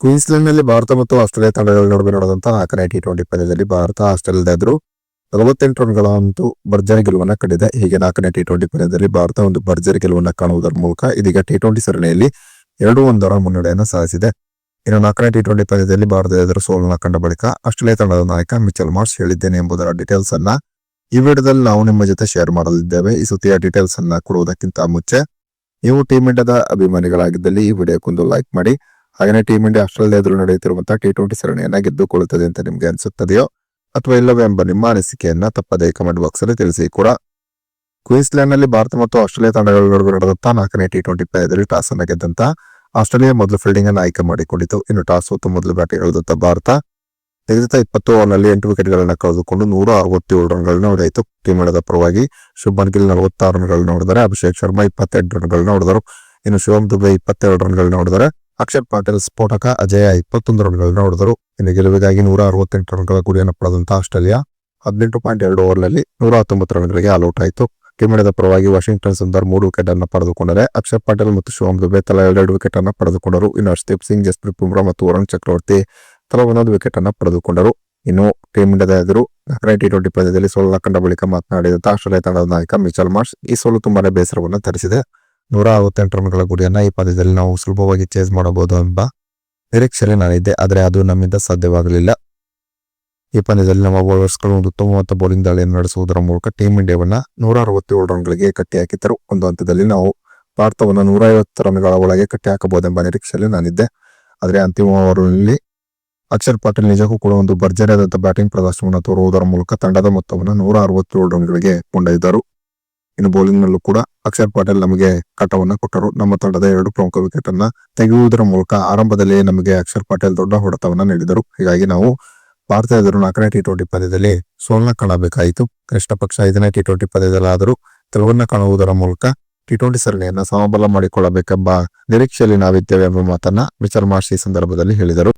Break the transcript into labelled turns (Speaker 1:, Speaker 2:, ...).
Speaker 1: ಕ್ವೀನ್ಸ್ಲೆಂಡ್ ಭಾರತ ಮತ್ತು ಆಸ್ಟ್ರೇಲಿಯಾ ತಂಡಗಳ ನಡುವೆ ನಡೆದಂತಹ 4ನೇ ಟಿ20 ಪಂದ್ಯದಲ್ಲಿ ಭಾರತ ಆಸ್ಟ್ರೇಲಿಯಾದ ಎದುರು 48 ರನ್ಗಳ ಅಂತೂ ಭರ್ಜರಿ ಗೆಲುವನ್ನ ಕಂಡಿದೆ. ಹೀಗೆ 4ನೇ ಟಿ20 ಪಂದ್ಯದಲ್ಲಿ ಭಾರತ ಒಂದು ಭರ್ಜರಿ ಗೆಲುವನ್ನ ಕಾಣುವುದರ ಮೂಲಕ ಇದೀಗ ಟಿ20 ಸರಣಿಯಲ್ಲಿ 2-1 ಮುನ್ನಡೆಯನ್ನು ಸಾಧಿಸಿದೆ. ಇನ್ನು 4ನೇ ಟಿ20 ಪಂದ್ಯದಲ್ಲಿ ಭಾರತದ ಎದುರು ಸೋಲನ್ನ ಕಂಡ ಬಳಿಕ ಆಸ್ಟ್ರೇಲಿಯಾ ತಂಡದ ನಾಯಕ ಮಿಚೆಲ್ ಮಾರ್ಷ್ ಹೇಳಿದ್ದೇನೆ ಎಂಬುದರ ಡೀಟೇಲ್ಸ್ ಅನ್ನ ಈ ವಿಡಿಯೋದಲ್ಲಿ ನಾವು ನಿಮ್ಮ ಜೊತೆ ಶೇರ್ ಮಾಡಲಿದ್ದೇವೆ. ಈ ಸುದ್ದಿಯ ಡೀಟೇಲ್ಸ್ ಅನ್ನ ಕೊಡುವುದಕ್ಕಿಂತ ಮುಂಚೆ ನೀವು ಟೀಮ್ ಇಂಡಿಯಾದ ಅಭಿಮಾನಿಗಳಾಗಿದ್ದಲ್ಲಿ ಈ ವಿಡಿಯೋಕ್ಕೊಂದು ಲೈಕ್ ಮಾಡಿ. ಹಾಗೆ ಟೀಮ್ ಇಂಡಿಯಾ ಆಸ್ಟ್ರೇಲಿಯಾ ಎದುರು ನಡೆಯುತ್ತಿರುವಂತಹ ಟಿ20 ಸರಣಿಯನ್ನ ಗೆದ್ದುಕೊಳ್ಳುತ್ತದೆ ಅಂತ ನಿಮ್ಗೆ ಅನ್ಸುತ್ತದೆಯೋ ಅಥವಾ ಇಲ್ಲವೇ ಎಂಬ ನಿಮ್ಮ ಅನಿಸಿಕೆಯನ್ನ ತಪ್ಪದೇ ಕಮೆಂಟ್ ಬಾಕ್ಸ್ ಅಲ್ಲಿ ತಿಳಿಸಿ ಕೂಡ. ಕ್ವೀನ್ಸ್ಲ್ಯಾಂಡ್ ನಲ್ಲಿ ಭಾರತ ಮತ್ತು ಆಸ್ಟ್ರೇಲಿಯಾ ತಂಡಗಳ ನಡುವೆ ನಡೆದಂತಹ 4ನೇ ಟಿ20 ಪಂದ್ಯದಲ್ಲಿ ಟಾಸ್ ಅನ್ನ ಗೆದ್ದಂತ ಆಸ್ಟ್ರೇಲಿಯಾ ಮೊದಲು ಫೀಲ್ಡಿಂಗ್ ಅನ್ನು ಆಯ್ಕೆ ಮಾಡಿಕೊಂಡಿತು. ಇನ್ನು ಟಾಸ್ ಹೊತ್ತು ಮೊದಲು ಬ್ಯಾಟಿಂಗ್ ಇಳಿದಂತ ಭಾರತ ತೆಗೆದ 20 ಓವರ್ನಲ್ಲಿ 8 ವಿಕೆಟ್ ಗಳನ್ನ ಕಳೆದುಕೊಂಡು 167 ರನ್ಗಳನ್ನ ಹೊಡೆಯಿತು. ಟೀಮ್ ಇಂಡಿಯಾದ ಪರವಾಗಿ ಶುಭ್ಮನ್ ಗಿಲ್ 46 ರನ್ಗಳನ್ನ ಹೊಡೆದರೆ, ಅಭಿಷೇಕ್ ಶರ್ಮಾ 28 ರನ್ಗಳನ್ನ ಹೊಡೆದರು. ಇನ್ನು ಶಿವಮ್ ದುಬೆ 22 ರನ್ಗಳನ್ನ ಹೊಡೆದರೆ, ಅಕ್ಷರ್ ಪಾಟೀಲ್ ಸ್ಫೋಟಕ ಅಜಯ 21 ರನ್ಗಳನ್ನ ಹೊಡೆದರು. ಇನ್ನು ಗೆಲುವಿಗಾಗಿ 168 ರನ್ಗಳ ಗುರಿಯನ್ನು ಪಡೆದಂತಹ ಆಸ್ಟ್ರೇಲಿಯಾ 18.2 ಓವರ್ನಲ್ಲಿ 119 ರನ್ಗಳಿಗೆ ಆಲ್ಔಟ್ ಆಯಿತು. ಟೀಮ್ ಇಂಡಿಯಾದ ಪರವಾಗಿ ವಾಷಿಂಗ್ಟನ್ ಸುಂದರ್ 3 ವಿಕೆಟ್ ಅನ್ನು ಪಡೆದುಕೊಂಡರೆ, ಅಕ್ಷರ್ ಪಾಟೀಲ್ ಮತ್ತು ಶಿವಮ್ ದುಬೆ ತಲಾ 2 ವಿಕೆಟ್ ಅನ್ನು ಪಡೆದುಕೊಂಡರು. ಇನ್ನು ಹರ್ಷದೀಪ್ ಸಿಂಗ್, ಜಸ್ಪ್ರೀತ್ ಬುಮ್ರಾ ಮತ್ತು ವರುಣ್ ಚಕ್ರವರ್ತಿ ತಲಾ 1 ವಿಕೆಟ್ ಅನ್ನು ಪಡೆದುಕೊಂಡರು. ಇನ್ನು ಟೀಮ್ ಇಂಡಿಯಾದ ಎದುರು 4ನೇ ಟಿ20 ಪಂದ್ಯದಲ್ಲಿ ಸೋಲನ್ನ ಕಂಡ ಬಳಿಕ ಮಾತನಾಡಿದಂತ ಆಸ್ಟ್ರೇಲಿಯಾ ತಂಡದ ನಾಯಕ ಮಿಚೆಲ್ ಮಾರ್ಷ್ ಈ ಸೋಲು ತುಂಬಾನೇ ಬೇಸರವನ್ನು ತರಿಸಿದೆ. 168 ರನ್ಗಳ ಗುರಿಯನ್ನ ಈ ಪಂದ್ಯದಲ್ಲಿ ನಾವು ಸುಲಭವಾಗಿ ಚೇಸ್ ಮಾಡಬಹುದು ಎಂಬ ನಿರೀಕ್ಷೆಯಲ್ಲಿ ನಾನಿದ್ದೆ, ಆದರೆ ಅದು ನಮ್ಮಿಂದ ಸಾಧ್ಯವಾಗಲಿಲ್ಲ. ಈ ಪಂದ್ಯದಲ್ಲಿ ನಮ್ಮ ಬೌಲರ್ಸ್ಗಳು ಒಂದು ಉತ್ತಮವಾದ ಬೌಲಿಂಗ್ ದಾಳಿಯನ್ನು ನಡೆಸುವುದರ ಮೂಲಕ ಟೀಮ್ ಇಂಡಿಯಾವನ್ನ 167 ರನ್ಗಳಿಗೆ ಕಟ್ಟಿಹಾಕಿದ್ದರು. ಒಂದು ಹಂತದಲ್ಲಿ ನಾವು ಭಾರತವನ್ನು 150 ರನ್ಗಳ ಒಳಗೆ ಕಟ್ಟಿ ಹಾಕಬಹುದೆಂಬ ನಿರೀಕ್ಷೆಯಲ್ಲಿ ನಾನಿದ್ದೆ. ಆದರೆ ಅಂತಿಮ ಓವರ್ನಲ್ಲಿ ಅಕ್ಷರ್ ಪಾಟೀಲ್ ನಿಜಕ್ಕೂ ಕೂಡ ಒಂದು ಭರ್ಜರಿಯಾದಂತಹ ಬ್ಯಾಟಿಂಗ್ ಪ್ರದರ್ಶನವನ್ನು ತೋರುವುದರ ಮೂಲಕ ತಂಡದ ಮೊತ್ತವನ್ನು 167 ರನ್ಗಳಿಗೆ ಕೊಂಡೊಯ್ದರು. ಇನ್ನು ಬೌಲಿಂಗ್ ನಲ್ಲೂ ಕೂಡ ಅಕ್ಷರ್ ಪಾಟೀಲ್ ನಮಗೆ ಕಟವನ್ನ ಕೊಟ್ಟರು. ನಮ್ಮ ತಂಡದ 2 ಪ್ರಮುಖ ವಿಕೆಟ್ ಅನ್ನ ತೆಗೆಯುವುದರ ಮೂಲಕ ಆರಂಭದಲ್ಲಿ ನಮಗೆ ಅಕ್ಷರ್ ಪಾಟೀಲ್ ದೊಡ್ಡ ಹೊಡೆತವನ್ನ ನೀಡಿದರು. ಹೀಗಾಗಿ ನಾವು ಭಾರತ ಎದುರು 4ನೇ ಟಿ20 ಪಂದ್ಯದಲ್ಲಿ ಸೋಲನ್ನ ಕಾಣಬೇಕಾಯಿತು. ಕನಿಷ್ಠ ಪಕ್ಷ 5ನೇ ಟಿ20 ಪಂದ್ಯದಲ್ಲಾದರೂ ಗೆಲುವನ್ನ ಕಾಣುವುದರ ಮೂಲಕ ಟಿ20 ಸರಣಿಯನ್ನ ಸಮಬಲ ಮಾಡಿಕೊಳ್ಳಬೇಕೆಂಬ ನಿರೀಕ್ಷೆಯಲ್ಲಿ ನಾವಿದ್ದೇವೆ ಎಂಬ ಮಾತನ್ನ ಮಿಚೆಲ್ ಮಾರ್ಷ್ ಈ ಸಂದರ್ಭದಲ್ಲಿ ಹೇಳಿದರು.